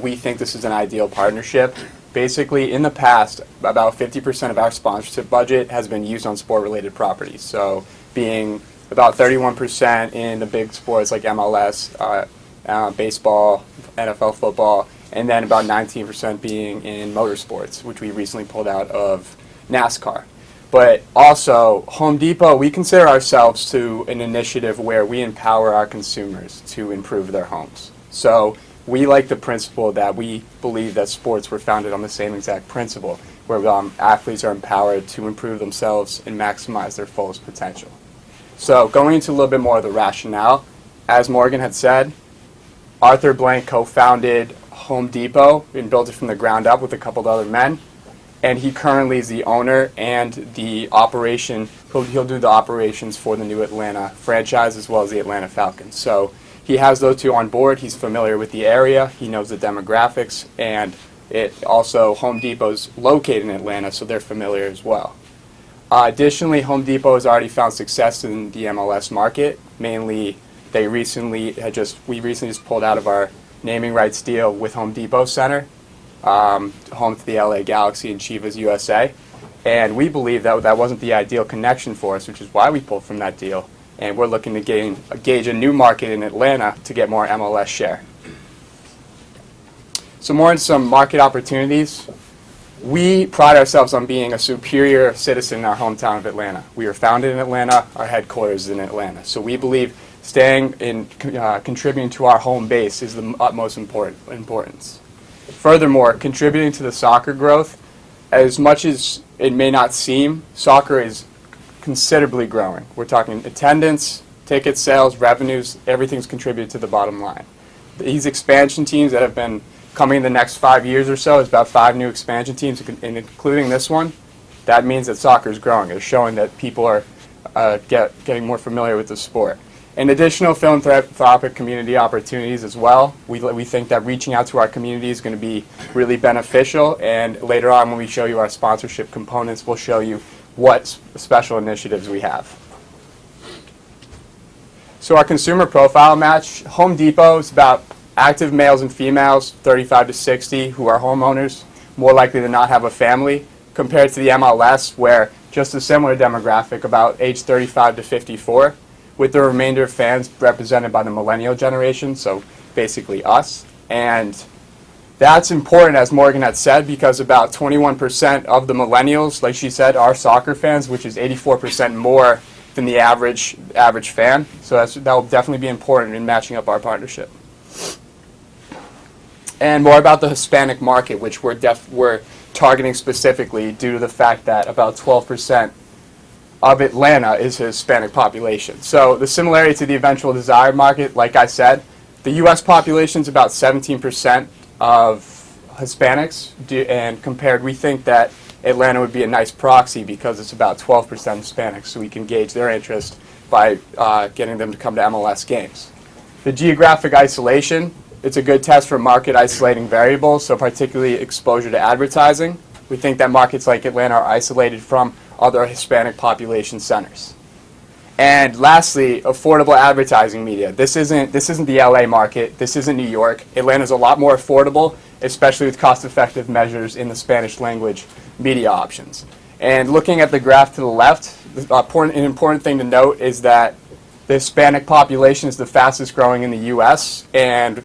we think this is an ideal partnership. Basically, in the past, about 50% of our sponsorship budget has been used on sport-related properties. So being about 31% in the big sports like MLS, baseball, NFL football, and then about 19% being in motorsports, which we recently pulled out of NASCAR. But also, Home Depot, we consider ourselves to an initiative where we empower our consumers to improve their homes. So we like the principle that we believe that sports were founded on the same exact principle, where athletes are empowered to improve themselves and maximize their fullest potential. So going into a little bit more of the rationale, as Morgan had said, Arthur Blank co-founded Home Depot and built it from the ground up with a couple of other men. And he currently is the owner and the operation. He'll do the operations for the new Atlanta franchise as well as the Atlanta Falcons. So he has those two on board. He's familiar with the area. He knows the demographics. And it also, Home Depot's located in Atlanta, so they're familiar as well. Additionally, Home Depot has already found success in the MLS market. Mainly, we recently just pulled out of our naming rights deal with Home Depot Center, home to the LA Galaxy and Chivas USA. And we believe that that wasn't the ideal connection for us, which is why we pulled from that deal. And we're looking to gauge a new market in Atlanta to get more MLS share. So more into some market opportunities. We pride ourselves on being a superior citizen in our hometown of Atlanta. We were founded in Atlanta. Our headquarters is in Atlanta. So we believe staying in contributing to our home base is the utmost importance. Furthermore, contributing to the soccer growth, as much as it may not seem, soccer is considerably growing. We're talking attendance, ticket sales, revenues, everything's contributed to the bottom line. These expansion teams that have been coming in the next 5 years or so, is about 5 new expansion teams, and including this one. That means that soccer is growing. It's showing that people are getting more familiar with the sport. And additional philanthropic community opportunities as well. We think that reaching out to our community is going to be really beneficial, and later on when we show you our sponsorship components, we'll show you what special initiatives we have. So our consumer profile match, Home Depot is about active males and females, 35 to 60, who are homeowners, more likely to not have a family, compared to the MLS, where just a similar demographic, about age 35 to 54, with the remainder of fans represented by the millennial generation, so basically us. And that's important, as Morgan had said, because about 21% of the millennials, like she said, are soccer fans, which is 84% more than the average fan. So that will definitely be important in matching up our partnership. And more about the Hispanic market, which we're targeting specifically due to the fact that about 12% of Atlanta is a Hispanic population. So the similarity to the eventual desired market, like I said, the U.S. population is about 17% of Hispanics, and we think that Atlanta would be a nice proxy because it's about 12% Hispanics, so we can gauge their interest by getting them to come to MLS games. The geographic isolation, it's a good test for market isolating variables, so particularly exposure to advertising. We think that markets like Atlanta are isolated from other Hispanic population centers. And lastly, affordable advertising media. This isn't the LA market. This isn't New York. Atlanta's a lot more affordable, especially with cost-effective measures in the Spanish language media options. And looking at the graph to the left, an important thing to note is that the Hispanic population is the fastest growing in the U.S., and